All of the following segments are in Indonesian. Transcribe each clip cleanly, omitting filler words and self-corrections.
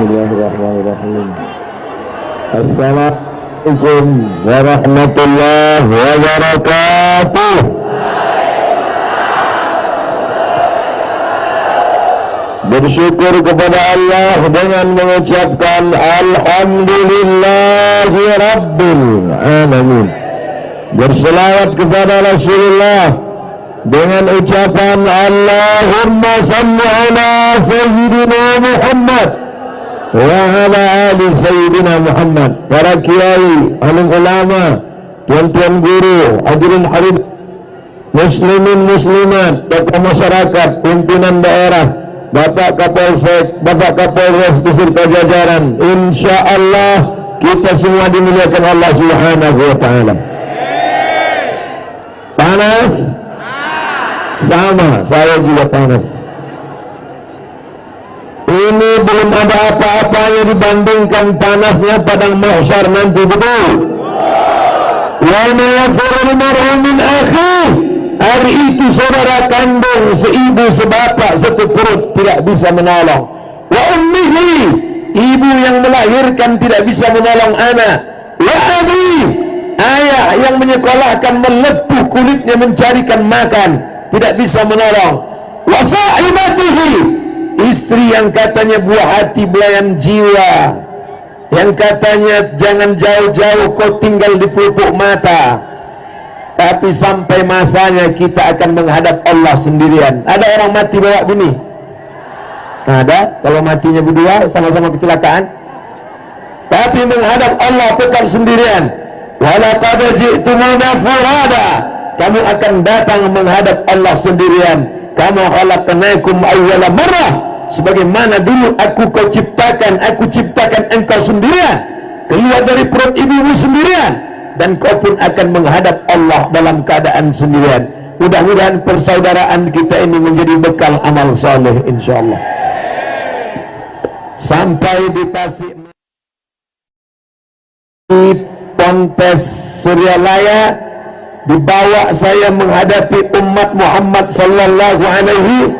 Bismillahirrahmanirrahim. Assalamualaikum warahmatullahi wabarakatuh. Bersyukur kepada Allah dengan mengucapkan Alhamdulillahi Rabbil Alamin. Berselawat kepada Rasulullah dengan ucapan Allahumma salli ala Sayyidina Muhammad wa ala ali Sayyidina Muhammad. Para kiai, alim ulama, tuan-tuan guru, hadirin hadirin, muslimin muslimat, tokoh masyarakat, pimpinan daerah, Bapak Kapolsek, Bapak Kapolres beserta jajaran, insyaallah kita semua dimuliakan Allah Subhanahu wa taala. Panas? Sama, saya juga panas. Ini belum ada apa-apanya dibandingkan panasnya padang mahsyar nanti, betul? Wa ma yafurru mar'un min akhihi. Hari itu saudara kandung, seibu, sebapak, satu perut tidak bisa menolong. Wa ummihi, ibu yang melahirkan tidak bisa menolong anak. Wa abi, ayah yang menyekolahkan, melepuh kulitnya mencarikan makan, tidak bisa menolong. Wa sahibatihi, istri yang katanya buah hati belayan jiwa, yang katanya jangan jauh-jauh kau tinggal di pelupuk mata, tapi sampai masanya kita akan menghadap Allah sendirian. Ada orang mati bawa bini? Ada. Kalau matinya berdua sama-sama kecelakaan, tapi menghadap Allah tetap sendirian. Walaqad ji'tumuna furada, kamu akan datang menghadap Allah sendirian. Kama khalaqnakum awwala marrah, sebagaimana dulu aku ciptakan engkau sendirian, keluar dari perut ibumu sendirian, dan kau pun akan menghadap Allah dalam keadaan sendirian. Mudah-mudahan persaudaraan kita ini menjadi bekal amal soleh insyaallah. Sampai di Tasik Ponpes Suryalaya, dibawa saya menghadapi umat Muhammad sallallahu alaihi.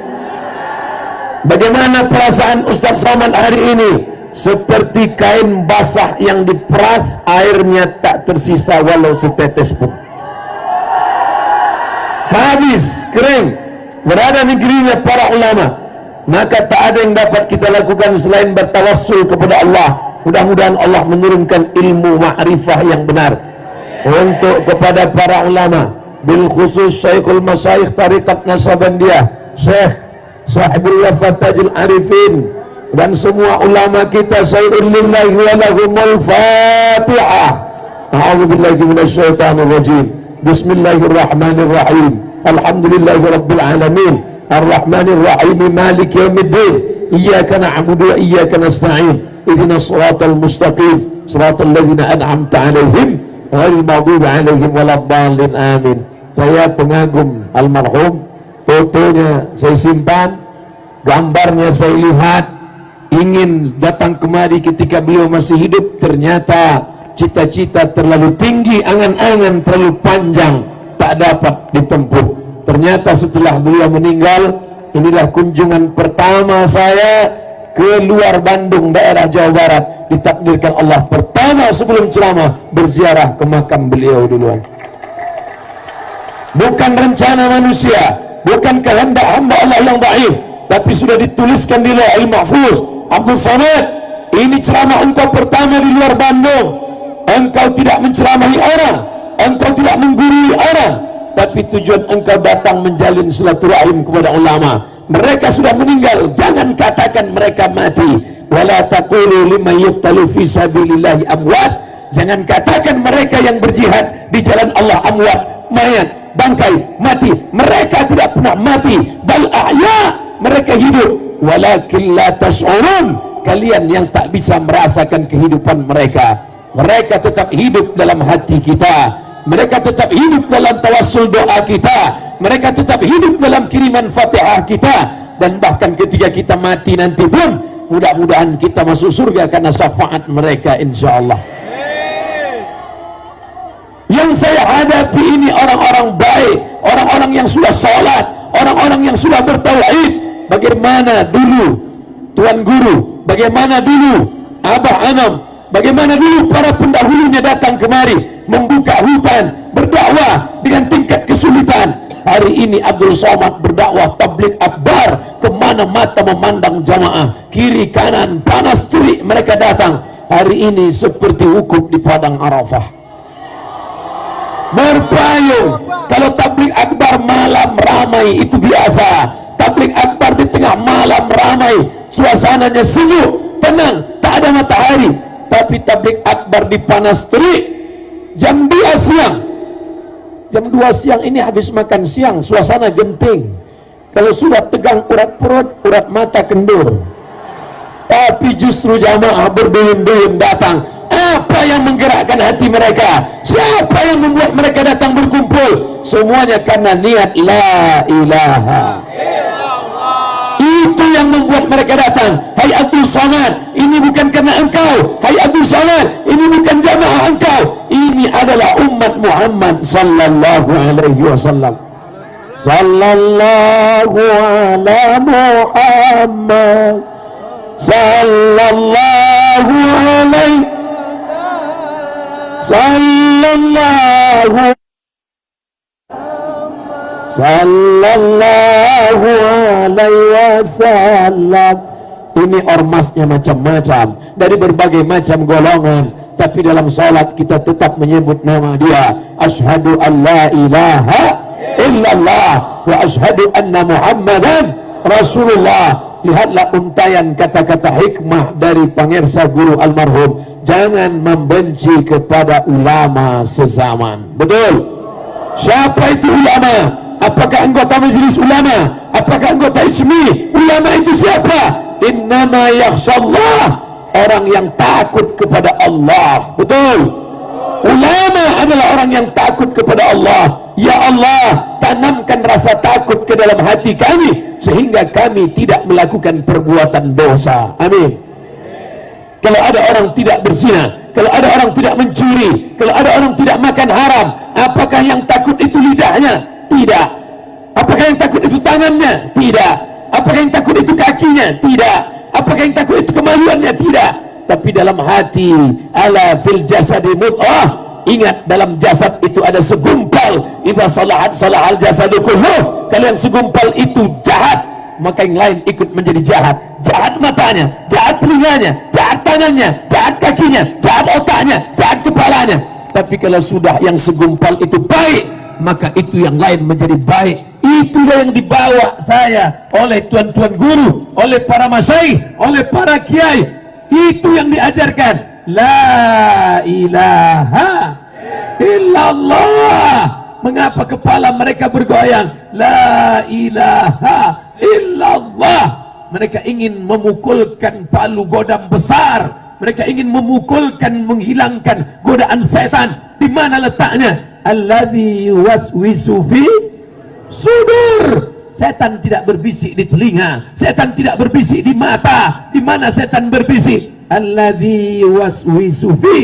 Bagaimana perasaan Ustaz Somad hari ini? Seperti kain basah yang diperas, airnya tak tersisa walau setetes pun. Habis, kering. Berada negerinya para ulama, maka tak ada yang dapat kita lakukan selain bertawassul kepada Allah. Mudah-mudahan Allah menurunkan ilmu ma'rifah yang benar untuk kepada para ulama, bil khusus Syekhul Masyayikh Tariqat Nasabandiyah, Syekh Sahibullah Fatajul Arifin, dan semua ulama kita. Sayyidul lillahi wa lahumul fatihah. A'udzubillahi minasyaitonir rajim. Bismillahirrahmanirrahim. Alhamdulillahi rabbil alamin. Arrahmanir rahim. Maliki yaumiddin. Iyyaka na'budu wa iyyaka nasta'in. Ihdinas shiratal mustaqim. Shiratal ladzina an'amta 'alaihim ghairil maghdubi 'alaihim waladdallin. Amin. Saya pengagum almarhum, fotonya saya simpan, gambarnya saya lihat, ingin datang kemari ketika beliau masih hidup. Ternyata cita-cita terlalu tinggi, angan-angan terlalu panjang, tak dapat ditempuh. Ternyata setelah beliau meninggal, inilah kunjungan pertama saya ke luar Bandung, daerah Jawa Barat. Ditakdirkan Allah pertama sebelum ceramah berziarah ke makam beliau duluan. Bukan rencana manusia, bukan kehendak hamba Allah yang dhaif, tapi sudah dituliskan di Lauhul Mahfuz. Abdul Somad, ini ceramah engkau pertama di luar Bandung. Engkau tidak menceramahi orang, engkau tidak menggurui orang, tapi tujuan engkau datang menjalin silaturahim kepada ulama. Mereka sudah meninggal, jangan katakan mereka mati. Wala taqulu liman yuqtalu fi sabilillahi amwat, jangan katakan mereka yang berjihad di jalan Allah amwat, mayat, bangkai, mati. Mereka tidak pernah mati, bal ahya, mereka hidup. Walakin la tash'urun, kalian yang tak bisa merasakan kehidupan mereka. Mereka tetap hidup dalam hati kita, mereka tetap hidup dalam tawassul doa kita, mereka tetap hidup dalam kiriman Fatihah kita, dan bahkan ketika kita mati nanti pun mudah-mudahan kita masuk surga karena syafaat mereka insyaallah. Yang saya hadapi ini orang-orang baik, orang-orang yang sudah sholat, orang-orang yang sudah bertauhid. Bagaimana dulu Tuan Guru bagaimana dulu Abah Anam, bagaimana dulu para pendahulunya datang kemari membuka hutan, berdakwah dengan tingkat kesulitan. Hari ini Abdul Somad berdakwah tabligh akbar, kemana mata memandang jamaah, kiri kanan panas terik mereka datang. Hari ini seperti wukuf di padang Arafah, berpayung. Kalau tabligh akbar malam ramai itu biasa, tabligh akbar di tengah malam ramai, suasananya sejuk, tenang, tak ada matahari. Tapi tabligh akbar di panas terik, jam 2 siang. Jam 2 siang ini habis makan siang, suasana genting. Kalau sudah tegang urat perut, urat mata kendur. Tapi justru jamaah berduyun-duyun datang. Apa yang menggerakkan hati mereka? Siapa yang membuat mereka datang berkumpul? Semuanya karena niat la ilaha illallah. Itu yang membuat mereka datang. Hai Abdul Somad, ini bukan karena engkau. Hai Abdul Somad, ini bukan jamaah engkau. Ini adalah umat Muhammad sallallahu alaihi wasallam. Sallallahu ala Muhammad sallallahu alaihi sallallahu alaihi wasallam. Ini ormasnya macam-macam dari berbagai macam golongan, tapi dalam salat kita tetap menyebut nama dia. Asyhadu an la ilaha illallah wa asyhadu anna Muhammadan Rasulullah. Lihatlah untayan kata-kata hikmah dari pangirsa guru almarhum. Jangan membenci kepada ulama sezaman. Betul? Siapa itu ulama? Apakah anggota majelis ulama? Apakah anggota ismi? Ulama itu siapa? Innama yakhshallah, orang yang takut kepada Allah. Betul? Ulama adalah orang yang takut kepada Allah. Ya Allah, tanamkan rasa takut ke dalam hati kami sehingga kami tidak melakukan perbuatan dosa. Amin. Kalau ada orang tidak berzina, kalau ada orang tidak mencuri, kalau ada orang tidak makan haram, apakah yang takut itu lidahnya? Tidak. Apakah yang takut itu tangannya? Tidak. Apakah yang takut itu kakinya? Tidak. Apakah yang takut itu kemaluannya? Tidak. Tapi dalam hati, ala fil jasadi mud'ah, ingat dalam jasad itu ada segumpal. Idza salahat salahal jasadu kulluh. Kalau yang segumpal itu jahat, maka yang lain ikut menjadi jahat. Jahat matanya, jahat telinganya, jahat tangannya, jahat kakinya, jahat otaknya, jahat kepalanya. Tapi kalau sudah yang segumpal itu baik, maka itu yang lain menjadi baik. Itulah yang dibawa saya oleh tuan-tuan guru, oleh para masyayikh, oleh para kiai. Itu yang diajarkan. La ilaha illallah. Mengapa kepala mereka bergoyang? La ilaha illallah. Mereka ingin memukulkan palu godam besar. Mereka ingin memukulkan, menghilangkan godaan setan. Di mana letaknya? Alladzi yuwaswisu fi sudur. Setan tidak berbisik di telinga, setan tidak berbisik di mata. Di mana setan berbisik? Alladzi yuwaswisu fi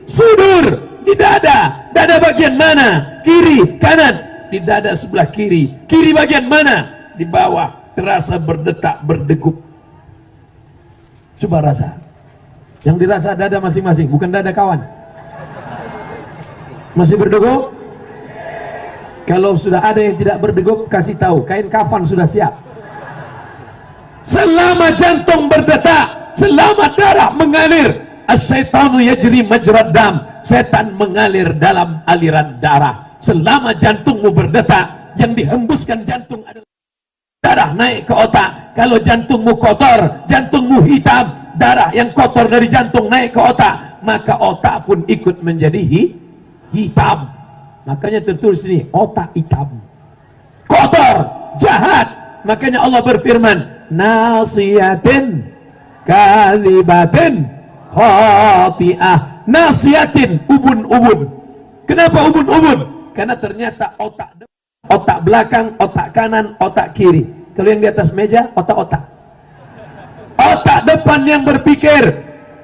sudur. Di dada. Dada bagian mana? Kiri, kanan. Di dada sebelah kiri. Kiri bagian mana? Di bawah. Terasa berdetak, berdegup. Coba rasa. Yang dirasa dada masing-masing, bukan dada kawan. Masih berdegup? Kalau sudah ada yang tidak berdegup, kasih tahu, kain kafan sudah siap. Selama jantung berdetak, selama darah mengalir, as-syaitanu yajri majrad dam, setan mengalir dalam aliran darah. Selama jantungmu berdetak, yang dihembuskan jantung adalah darah naik ke otak. Kalau jantungmu kotor, jantungmu hitam, darah yang kotor dari jantung naik ke otak, maka otak pun ikut menjadi hitam. Makanya tertulis ini, otak hitam, kotor, jahat. Makanya Allah berfirman, nasiyatin kadzibatin khati'ah. Nasiyatin, ubun-ubun. Kenapa ubun-ubun? Karena ternyata otak belakang, otak kanan, otak kiri. Kalau yang di atas meja, otak-otak. Otak depan yang berpikir.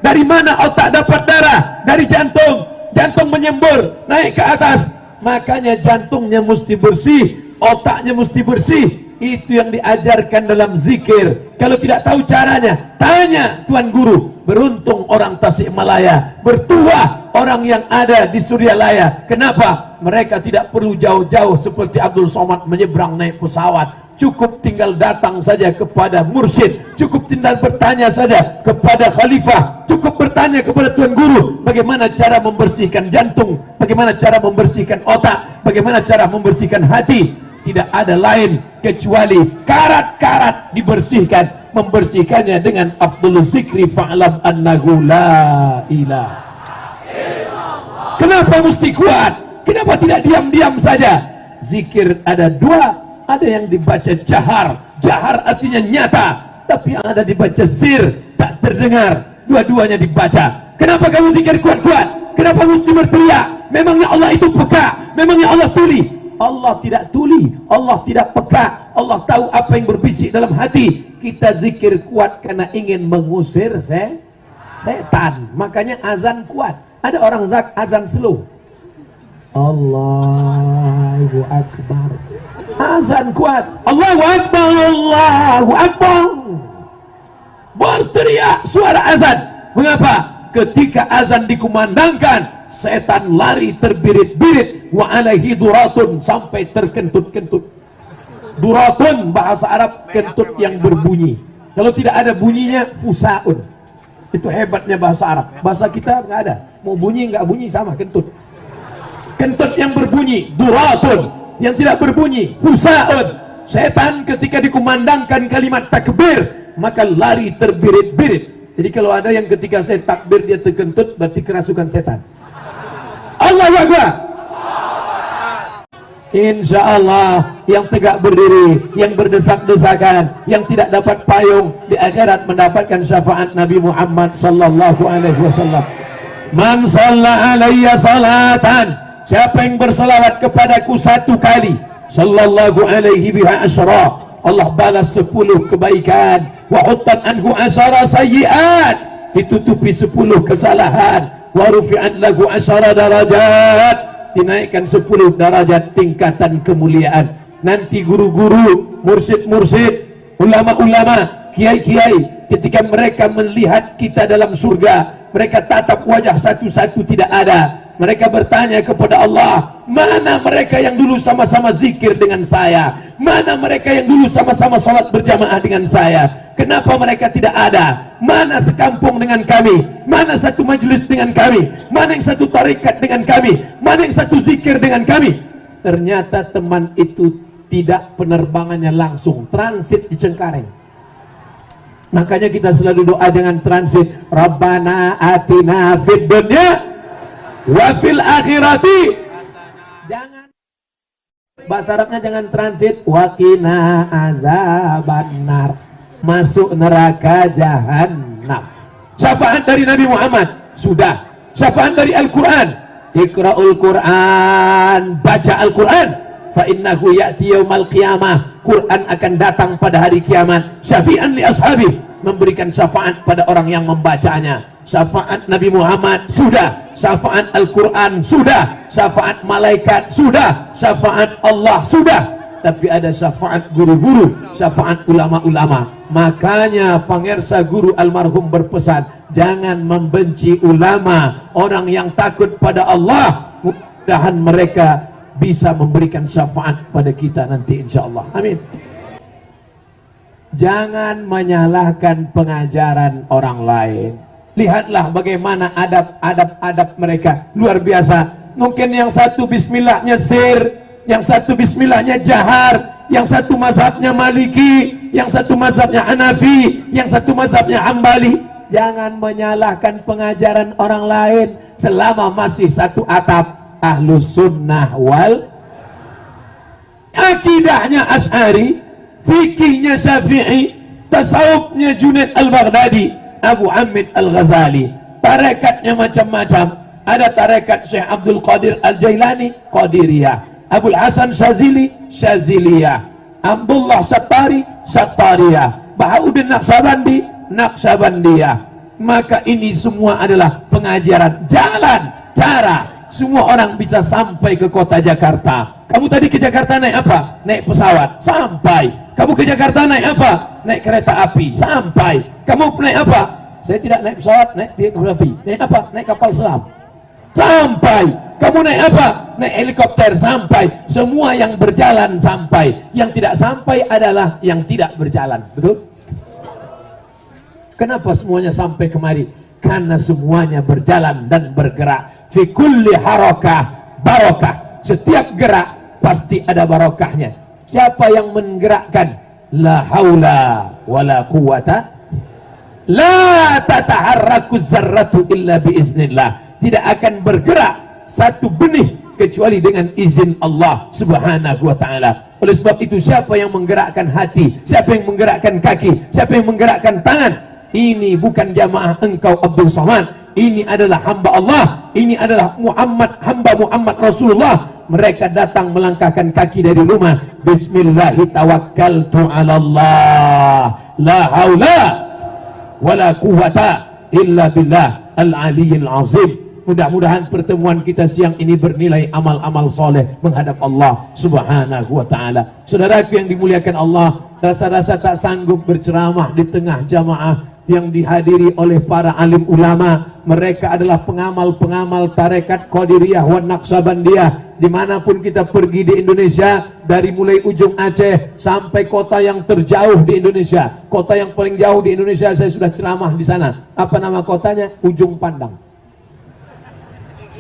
Dari mana otak dapat darah? Dari jantung. Jantung menyembur, naik ke atas. Makanya jantungnya mesti bersih, otaknya mesti bersih. Itu yang diajarkan dalam zikir. Kalau tidak tahu caranya, tanya Tuan Guru. Beruntung orang Tasikmalaya, bertuah orang yang ada di Suryalaya. Kenapa? Mereka tidak perlu jauh-jauh seperti Abdul Somad menyeberang naik pesawat. Cukup tinggal datang saja kepada mursyid, cukup tinggal bertanya saja kepada khalifah, cukup bertanya kepada Tuan Guru bagaimana cara membersihkan jantung, bagaimana cara membersihkan otak, bagaimana cara membersihkan hati. Tidak ada lain kecuali karat-karat dibersihkan. Membersihkannya dengan afdhul zikri fa'lam annahu la ilaha. Kenapa mesti kuat? Kenapa tidak diam-diam saja? Zikir ada dua. Ada yang dibaca jahar. Jahar artinya nyata. Tapi yang ada dibaca sir, tak terdengar. Dua-duanya dibaca. Kenapa kamu zikir kuat-kuat? Kenapa mesti berteriak? Memangnya Allah itu peka? Memangnya Allah tuli? Allah tidak tuli, Allah tidak peka. Allah tahu apa yang berbisik dalam hati. Kita zikir kuat karena ingin mengusir setan. Makanya azan kuat. Ada orang azan slow. Allahu Akbar. Azan kuat. Allahu Akbar, Allahu Akbar. Berteriak suara azan. Mengapa? Ketika azan dikumandangkan, setan lari terbirit-birit. Wa alaihi duratun, sampai terkentut-kentut. Duratun bahasa Arab kentut yang berbunyi. Kalau tidak ada bunyinya fusaun. Itu hebatnya bahasa Arab. Bahasa kita nggak ada. Mau bunyi nggak bunyi sama kentut. Kentut yang berbunyi duratun, yang tidak berbunyi fusaun. Setan ketika dikumandangkan kalimat takbir, maka lari terbirit-birit. Jadi kalau ada yang ketika saya takbir dia terkentut, berarti kerasukan setan. Allahu Akbar. Insya Allah yang tegak berdiri, yang berdesak-desakan, yang tidak dapat payung di akhirat mendapatkan syafaat Nabi Muhammad sallallahu alaihi wasallam. Man shalla alayya salatan, siapa yang bersalawat kepadaku satu kali, sallallahu alaihi biha asyra, Allah balas 10 kebaikan. Wa huttan anhu asyara sayyiat, ditutupi 10 kesalahan. Wa rufi'at lahu asyara darajat, dinaikkan 10 derajat tingkatan kemuliaan. Nanti guru-guru, mursyid-mursyid, ulama-ulama, kiai-kiai, ketika mereka melihat kita dalam surga, mereka tatap wajah satu-satu tidak ada. Mereka bertanya kepada Allah, mana mereka yang dulu sama-sama zikir dengan saya? Mana mereka yang dulu sama-sama salat berjamaah dengan saya? Kenapa mereka tidak ada? Mana sekampung dengan kami? Mana satu majelis dengan kami? Mana yang satu tarikat dengan kami? Mana yang satu zikir dengan kami? Ternyata teman itu tidak penerbangannya langsung, transit di Cengkareng. Makanya kita selalu doa dengan transit. Rabbana atina fid dunya wa fil akhirati. Jangan, bahasa Arabnya jangan transit. Waqina azabannar, masuk neraka jahanam. Syafaat dari Nabi Muhammad sudah. Syafaat dari Al-Quran. Iqra'ul Quran, baca Al-Quran. Fa innahu ya'ti yaumal qiyamah, Quran akan datang pada hari kiamat. Syafi'an li ashabi, memberikan syafaat pada orang yang membacanya. Syafaat Nabi Muhammad sudah, syafaat Al-Quran sudah, syafaat malaikat sudah, syafaat Allah sudah. Tapi ada syafaat guru-guru, syafaat ulama-ulama. Makanya Pangersa Guru almarhum berpesan, jangan membenci ulama. Orang yang takut pada Allah, mudah-mudahan mereka bisa memberikan syafaat pada kita nanti insyaallah. Amin. Jangan menyalahkan pengajaran orang lain. Lihatlah bagaimana adab mereka, luar biasa. Mungkin yang satu bismillahnya sir, yang satu bismillahnya jahar, yang satu mazhabnya Maliki, yang satu mazhabnya Hanafi, yang satu mazhabnya Hambali. Jangan menyalahkan pengajaran orang lain selama masih satu atap. Ahlus sunnah wal, akidahnya Asy'ari, fikihnya Syafi'i, tasawufnya Junaid al-Baghdadi, Abu Hamid al-Ghazali. Tarekatnya macam-macam. Ada tarekat Syekh Abdul Qadir al-Jailani, Qadiriyah. Abul Hasan Syazili, Syaziliyah. Abdullah Sattari, Sattariyah. Bahauddin Naqsabandi, Naqsabandiyah. Maka ini semua adalah pengajaran, jalan, cara semua orang bisa sampai ke kota Jakarta. Kamu tadi ke Jakarta naik apa? Naik pesawat, sampai. Kamu ke Jakarta naik apa? Naik kereta api, sampai. Kamu naik apa? Saya tidak naik pesawat, naik kereta api. Naik apa? Naik kapal selam, sampai. Kamu naik apa? Naik helikopter, sampai. Semua yang berjalan sampai. Yang tidak sampai adalah yang tidak berjalan. Betul? Kenapa semuanya sampai kemari? Karena semuanya berjalan dan bergerak. Fi kulli harakah barokah. Setiap gerak pasti ada barokahnya. Siapa yang menggerakkan? La haula wala quwata. La tataharraku zarratu illa biiznillah. Tidak akan bergerak satu benih kecuali dengan izin Allah subhanahu wa ta'ala. Oleh sebab itu, siapa yang menggerakkan hati, siapa yang menggerakkan kaki, siapa yang menggerakkan tangan, ini bukan jamaah engkau Abdul Somad. Ini adalah hamba Allah. Ini adalah Muhammad, hamba Muhammad Rasulullah. Mereka datang melangkahkan kaki dari rumah. Bismillahi tawakkaltu ala Allah. La haula wala quwata illa billah al-aliyyil azim. Mudah-mudahan pertemuan kita siang ini bernilai amal-amal soleh menghadap Allah subhanahu wa ta'ala. Saudaraku yang dimuliakan Allah, rasa-rasa tak sanggup berceramah di tengah jamaah yang dihadiri oleh para alim ulama. Mereka adalah pengamal-pengamal tarekat Qadiriyah wa Naqsabandiyah. Dimanapun kita pergi di Indonesia, dari mulai ujung Aceh sampai kota yang terjauh di Indonesia, kota yang paling jauh di Indonesia saya sudah ceramah di sana. Apa nama kotanya? Ujung Pandang.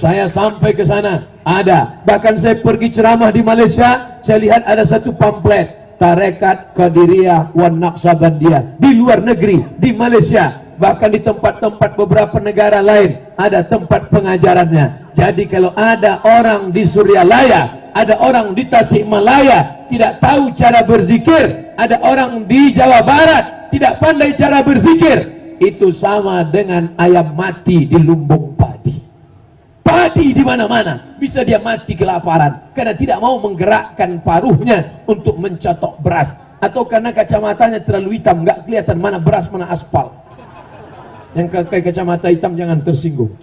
Saya sampai ke sana, ada. Bahkan saya pergi ceramah di Malaysia, saya lihat ada satu pamflet tarekat Qadiriyah wa Naqsabandiyah di luar negeri, di Malaysia, bahkan di tempat-tempat beberapa negara lain ada tempat pengajarannya. Jadi kalau ada orang di Suryalaya, ada orang di Tasikmalaya tidak tahu cara berzikir, ada orang di Jawa Barat tidak pandai cara berzikir, itu sama dengan ayam mati di lumbung padi. Padi di mana-mana, bisa dia mati kelaparan karena tidak mau menggerakkan paruhnya untuk mencotok beras, atau karena kacamatanya terlalu hitam, nggak kelihatan mana beras mana aspal. Yang pakai kacamata hitam jangan tersinggung.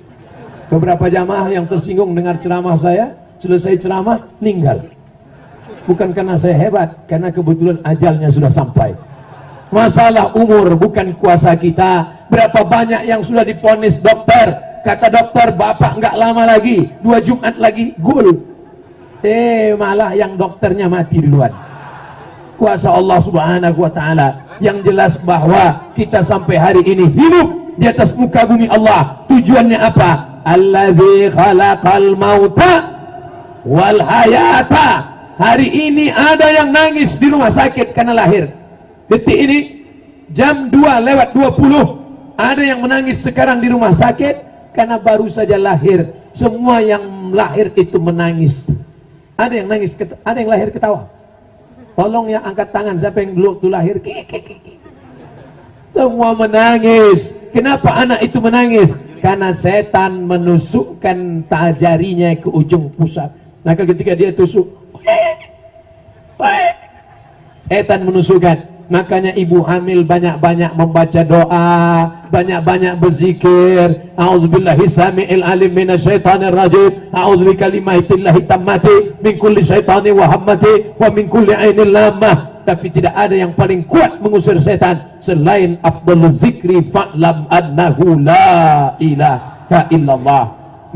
Beberapa jamaah yang tersinggung dengar ceramah saya, selesai ceramah meninggal. Bukan karena saya hebat, karena kebetulan ajalnya sudah sampai. Masalah umur bukan kuasa kita. Berapa banyak yang sudah divonis dokter, kata dokter bapak nggak lama lagi, 2 Jumat lagi gul. Malah yang dokternya mati duluan. Kuasa Allah subhanahu wa ta'ala. Yang jelas bahwa kita sampai hari ini hidup di atas muka bumi Allah. Tujuannya apa? Alladzi khalaqal mauta wal hayata. Hari ini ada yang nangis di rumah sakit karena lahir. Detik ini jam 2:20 ada yang menangis sekarang di rumah sakit karena baru saja lahir. Semua yang lahir itu menangis. Ada yang nangis, ada yang lahir ketawa. Tolong yang angkat tangan, siapa yang dulu tuh lahir? Semua menangis. Kenapa anak itu menangis? Karena setan menusukkan jarinya ke ujung pusat. Maka ketika dia tusuk, setan menusukkan. Makanya ibu hamil banyak-banyak membaca doa, banyak-banyak berzikir. A'udzubillahi samiil alim minasyaitonir rajim. A'udzu bikalimatillahi tammati min kulli syaitani wa hammati wa min kulli ainil lamah. Tapi tidak ada yang paling kuat mengusir setan selain afdhaluz zikri fa'lam annahu la ilaha illallah.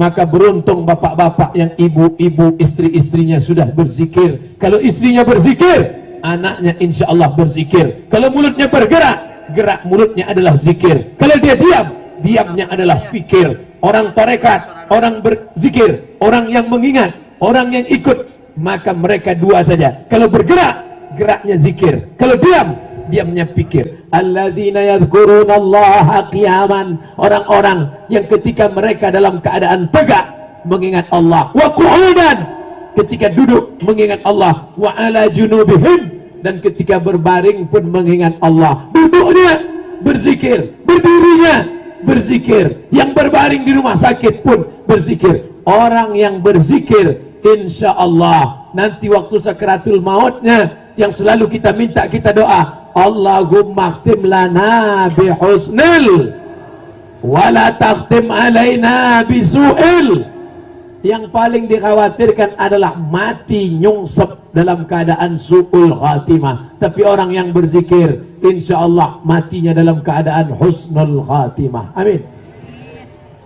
Maka beruntung bapak-bapak yang ibu-ibu istri-istrinya sudah berzikir. Kalau istrinya berzikir, anaknya insya Allah berzikir. Kalau mulutnya bergerak, gerak mulutnya adalah zikir. Kalau dia diam, diamnya adalah fikir. Orang tarekat, orang berzikir, orang yang mengingat, orang yang ikut, maka mereka dua saja. Kalau bergerak, geraknya zikir. Kalau diam, diamnya pikir. Alladzina yadhkurunallaha qiyaman. Orang-orang yang ketika mereka dalam keadaan tegak mengingat Allah. Wa qu'udan, ketika duduk mengingat Allah. Wa ala junubihim, dan ketika berbaring pun mengingat Allah. Duduknya berzikir, berdirinya berzikir, yang berbaring di rumah sakit pun berzikir. Orang yang berzikir insya Allah nanti waktu sakaratul mautnya yang selalu kita minta, kita doa, Allahumma khtim lana bihusnil wala takhtim alaina bisu'il. yang paling dikhawatirkan adalah mati nyungsep dalam keadaan su'ul khatimah. Tapi orang yang berzikir, insya Allah matinya dalam keadaan husnul khatimah. Amin.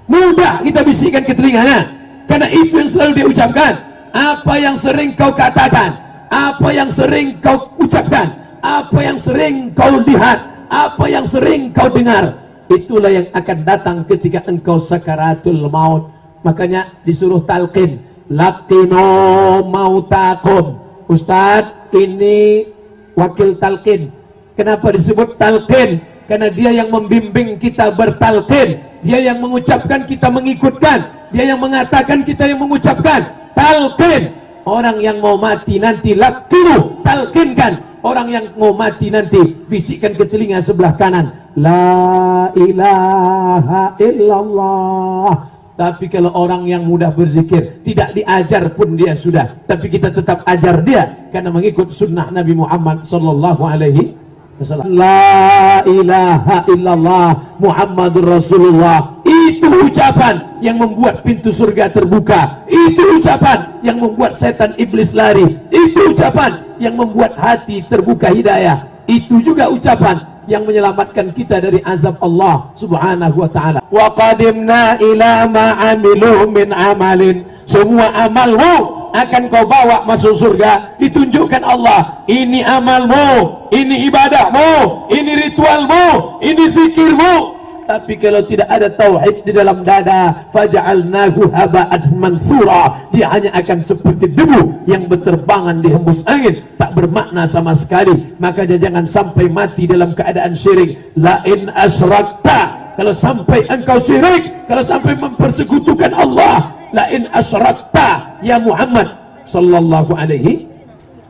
Mudah kita bisikkan ke telinganya, karena itu yang selalu dia ucapkan. Apa yang sering kau katakan, apa yang sering kau ucapkan, apa yang sering kau lihat, apa yang sering kau dengar, itulah yang akan datang ketika engkau sakaratul maut. Makanya disuruh talqin, laqino mautakum. Ustadz, ini wakil talqin. Kenapa disebut talqin? Karena dia yang membimbing kita bertalqin, dia yang mengucapkan kita mengikutkan, dia yang mengatakan kita yang mengucapkan. Talqin, orang yang mau mati nanti laqinu, talqinkan. Orang yang mau mati nanti bisikkan ke telinga sebelah kanan, la ilaha illallah. Tapi kalau orang yang mudah berzikir, tidak diajar pun dia sudah, tapi kita tetap ajar dia karena mengikut sunnah Nabi Muhammad sallallahu alaihi wasallam. La ilaha illallah Muhammadur Rasulullah. Itu ucapan yang membuat pintu surga terbuka. Itu ucapan yang membuat setan iblis lari. Itu ucapan yang membuat hati terbuka hidayah. Itu juga ucapan yang menyelamatkan kita dari azab Allah subhanahu wa ta'ala. Wa qadimna ila ma'amilu min amalin. Semua amalmu akan kau bawa masuk surga. Ditunjukkan Allah, ini amalmu, ini ibadahmu, ini ritualmu, ini zikirmu. Tapi kalau tidak ada tauhid di dalam dada, faja'alnahu haba'an mansura, dia hanya akan seperti debu yang berterbangan di hembus angin, tak bermakna sama sekali. Maka jangan sampai mati dalam keadaan syirik. La in asyrakta, kalau sampai engkau syirik, kalau sampai mempersekutukan Allah, la in asyrakta ya Muhammad sallallahu alaihi,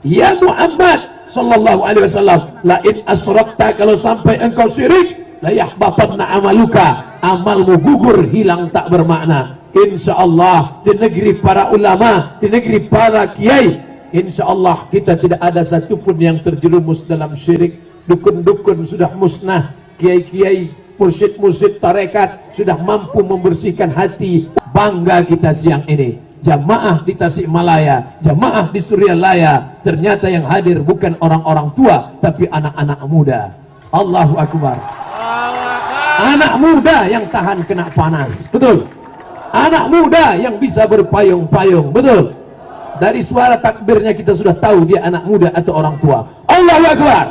ya Muhammad sallallahu alaihi wasallam, la in asyrakta, kalau sampai engkau syirik, la yahbatanna amaluka, amalmu gugur, hilang, tak bermakna. Insyaallah di negeri para ulama, di negeri para kiai, insyaallah kita tidak ada satupun yang terjerumus dalam syirik. Dukun-dukun sudah musnah, kiai-kiai, mursyid-mursyid tarekat sudah mampu membersihkan hati. Bangga kita siang ini, jamaah di Tasikmalaya, jamaah di Suryalaya, ternyata yang hadir bukan orang-orang tua tapi anak-anak muda. Allahu Akbar. Anak muda yang tahan kena panas, betul. Anak muda yang bisa berpayung-payung, betul. Dari suara takbirnya kita sudah tahu dia anak muda atau orang tua. Allahu Akbar.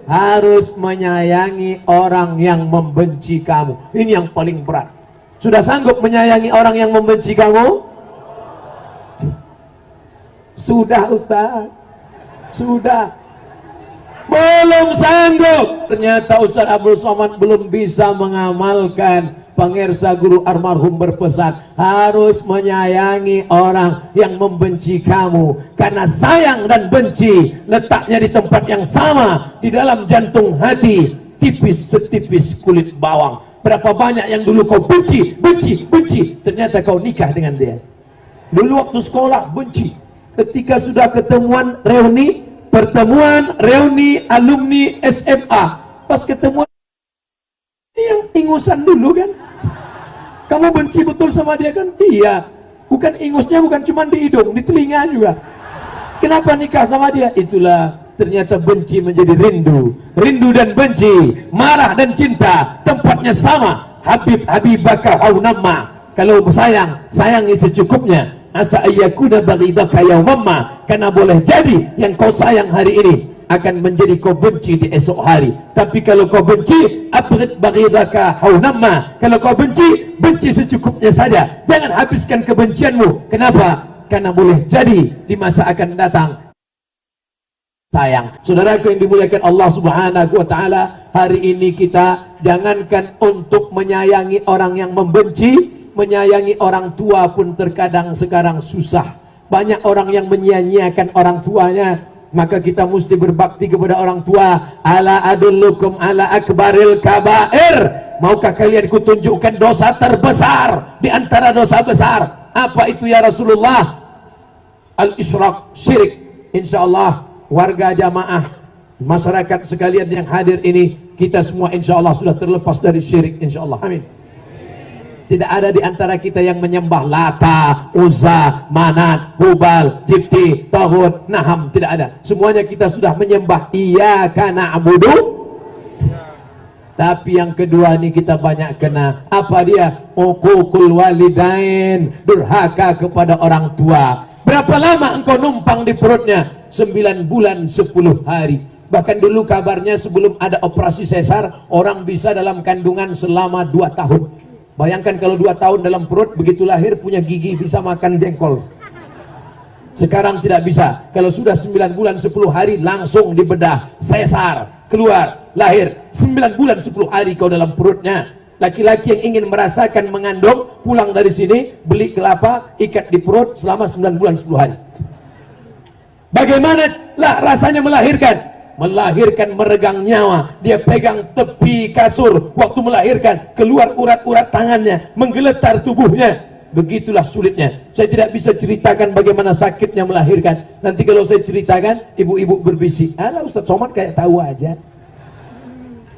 Harus menyayangi orang yang membenci kamu. Ini yang paling berat. Sudah sanggup menyayangi orang yang membenci kamu? Sudah Ustaz, sudah. Belum sanggup. Ternyata Ustaz Abdul Somad belum bisa mengamalkan. Pemirsa, guru almarhum berpesan, harus menyayangi orang yang membenci kamu. Karena sayang dan benci letaknya di tempat yang sama, di dalam jantung hati, tipis setipis kulit bawang. Berapa banyak yang dulu kau benci, ternyata kau nikah dengan dia. Dulu waktu sekolah benci, ketika sudah ketemuan reuni, pertemuan reuni alumni SMA, pas ketemuan yang ingusan dulu kan, kamu benci betul sama dia kan? Iya, bukan ingusnya, bukan cuma di hidung, di telinga juga. Kenapa nikah sama dia? Itulah ternyata benci menjadi rindu, rindu dan benci, marah dan cinta tempatnya sama. Habibaka haunamma, kalau sayang, sayangi secukupnya. Asa ayyakuna baghidaka yaumamma, karena boleh jadi yang kau sayang hari ini akan menjadi kau benci di esok hari. Tapi kalau kau benci, abghid baghidaka haunamma, kalau kau benci, benci secukupnya saja, jangan habiskan kebencianmu. Kenapa? Karena boleh jadi di masa akan datang sayang. Saudaraku yang dimuliakan Allah subhanahu wa ta'ala, hari ini kita jangankan untuk menyayangi orang yang membenci, menyayangi orang tua pun terkadang sekarang susah. Banyak orang yang menyia-nyiakan orang tuanya. Maka kita mesti berbakti kepada orang tua. Ala adullukum ala akbaril kabair, maukah kalian kutunjukkan dosa terbesar di antara dosa besar? Apa itu ya Rasulullah? Al-isyraq, syirik. Insyaallah warga jamaah, masyarakat sekalian yang hadir ini, kita semua insyaallah sudah terlepas dari syirik insyaallah. Amin. Tidak ada di antara kita yang menyembah Lata, Uzza, Manat, Hubal, Jibti, Tauhud, Naham. Tidak ada. Semuanya kita sudah menyembah Iyyaka na'budu. Tapi yang kedua ini kita banyak kena. Apa dia? Uququl walidain, durhaka kepada orang tua. Berapa lama engkau numpang di perutnya? 9 bulan 10 hari. Bahkan dulu kabarnya sebelum ada operasi sesar, orang bisa dalam kandungan selama 2 tahun. Bayangkan kalau 2 tahun dalam perut, begitu lahir punya gigi bisa makan jengkol. Sekarang tidak bisa. Kalau sudah 9 bulan 10 hari langsung dibedah, sesar, keluar, lahir. 9 bulan 10 hari kau dalam perutnya. Laki-laki yang ingin merasakan mengandung, pulang dari sini, beli kelapa, ikat di perut selama 9 bulan 10 hari. Bagaimana lah rasanya melahirkan? Melahirkan meregang nyawa, dia pegang tepi kasur waktu melahirkan, keluar urat-urat tangannya, menggeletar tubuhnya. Begitulah sulitnya. Saya tidak bisa ceritakan bagaimana sakitnya melahirkan. Nanti kalau saya ceritakan, ibu-ibu berbisik, "Alah Ustaz Somad kayak tahu aja."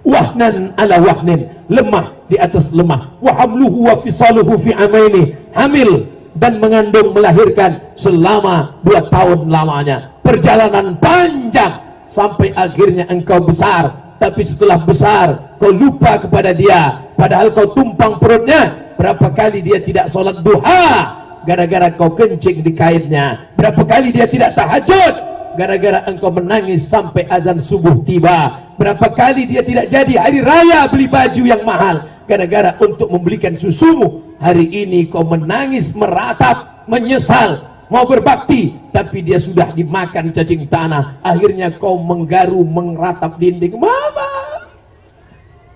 Wahnan ala wahnin, lemah di atas lemah. Wa hamluhu wa fisaluhu fi amaini, hamil dan mengandung melahirkan selama 2 tahun lamanya. Perjalanan panjang sampai akhirnya engkau besar. Tapi setelah besar kau lupa kepada dia, padahal kau tumpang perutnya. Berapa kali dia tidak sholat duha gara-gara kau kencing di kainnya. Berapa kali dia tidak tahajud gara-gara engkau menangis sampai azan subuh tiba. Berapa kali dia tidak jadi hari raya beli baju yang mahal gara-gara untuk membelikan susumu. Hari ini kau menangis meratap, menyesal, mau berbakti, tapi dia sudah dimakan cacing tanah. Akhirnya kau menggaru, mengeratap dinding. Mama,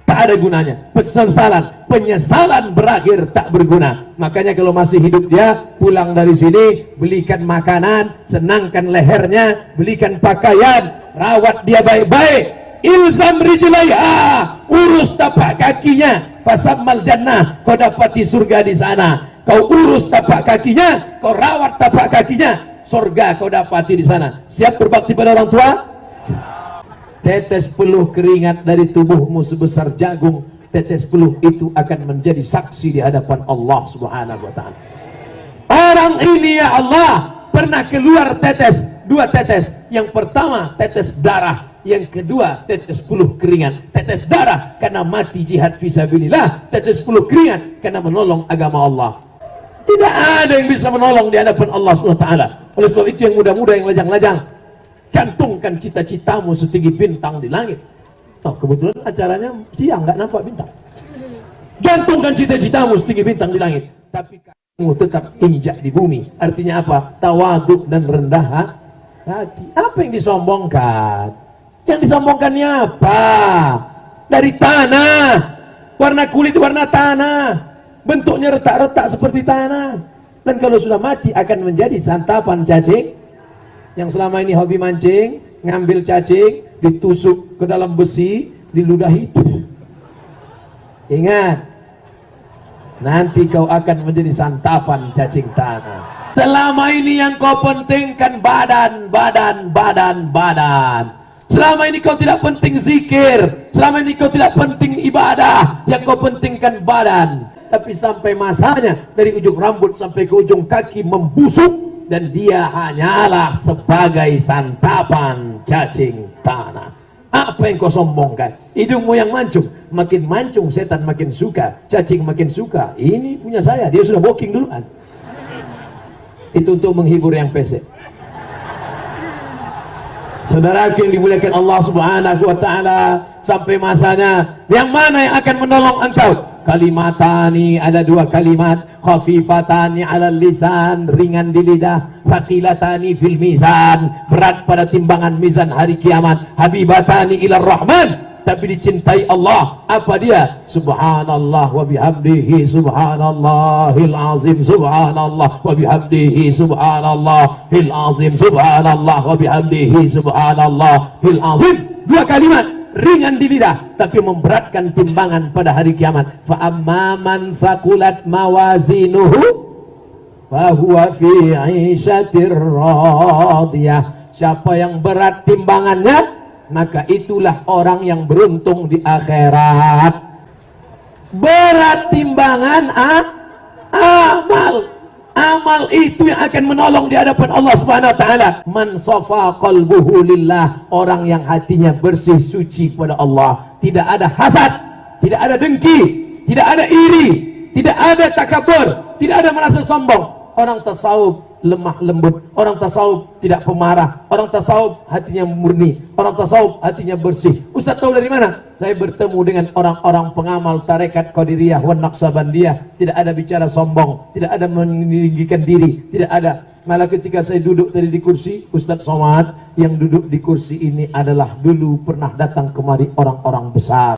tak ada gunanya. Penyesalan berakhir tak berguna. Makanya kalau masih hidup dia, pulang dari sini, belikan makanan, senangkan lehernya, belikan pakaian, rawat dia baik-baik. Ilzam rijlaiha, urus tapak kakinya, fasammal jannah, kau dapati surga di sana. Kau urus tapak kakinya, kau rawat tapak kakinya, surga kau dapati di sana. Siap berbakti pada orang tua? Tetes peluh keringat dari tubuhmu sebesar jagung, tetes peluh itu akan menjadi saksi di hadapan Allah Subhanahu wa ta'ala. Orang ini ya Allah pernah keluar tetes, 2 tetes. Yang pertama tetes darah, yang kedua tetes peluh keringat. Tetes darah karena mati jihad fisabilillah, tetes peluh keringat karena menolong agama Allah. Tidak ada yang bisa menolong di hadapan Allah SWT. Oleh sebab itu yang muda-muda, yang lajang-lajang, cantumkan cita-citamu setinggi bintang di langit. Oh, kebetulan acaranya siang, nggak nampak bintang. Gantungkan cita-citamu setinggi bintang di langit, tapi kamu tetap injak di bumi. Artinya apa? Tawaduk dan rendah hati. Apa yang disombongkan? Yang disombongkannya apa? Dari tanah, warna kulit warna tanah, bentuknya retak-retak seperti tanah. Dan kalau sudah mati akan menjadi santapan cacing. Yang selama ini hobi mancing, ngambil cacing, ditusuk ke dalam besi, diludahi. Ingat, nanti kau akan menjadi santapan cacing tanah. Selama ini yang kau pentingkan badan. Selama ini kau tidak penting zikir, selama ini kau tidak penting ibadah, yang kau pentingkan badan. Tapi sampai masanya dari ujung rambut sampai ke ujung kaki membusuk, dan dia hanyalah sebagai santapan cacing tanah. Apa yang kau sombongkan? Hidungmu yang mancung, makin mancung setan makin suka, cacing makin suka. Ini punya saya, dia sudah walking duluan. Itu untuk menghibur yang pesek. Saudaraku yang dimuliakan Allah Subhanahu wa ta'ala, sampai masanya yang mana yang akan menolong engkau? Kalimatani, ada 2 kalimat, khafifatani ala lisan, ringan di lidah, thaqilatani fil mizan, berat pada timbangan mizan hari kiamat, habibatani ilar rahman, tapi dicintai Allah. Apa dia? Subhanallah wa bihamdihi subhanallahil azim, subhanallah wa bihamdihi subhanallahil azim, subhanallah wa bihamdihi subhanallahil azim. 2 kalimat ringan di lidah tapi memberatkan timbangan pada hari kiamat. Fa amman saqulat mawazinuhu fahuwa fi 'ishatir radiyah. Siapa yang berat timbangannya, maka itulah orang yang beruntung di akhirat. berat timbangan amal. Amal itu yang akan menolong di hadapan Allah Subhanahu wa taala. Man safa qalbuhu lillah, orang yang hatinya bersih suci kepada Allah, tidak ada hasad, tidak ada dengki, tidak ada iri, tidak ada takabur, tidak ada merasa sombong. Orang tasawuf lemah lembut, orang tasawuf tidak pemarah, orang tasawuf hatinya murni, orang tasawuf hatinya bersih. Ustaz tahu dari mana? Saya bertemu dengan orang-orang pengamal tarekat Qadiriyah wan Naqsabandiyah. Tidak ada bicara sombong, tidak ada meninggikan diri, tidak ada. Malah ketika saya duduk tadi di kursi, Ustaz Somad yang duduk di kursi ini adalah dulu pernah datang kemari orang-orang besar.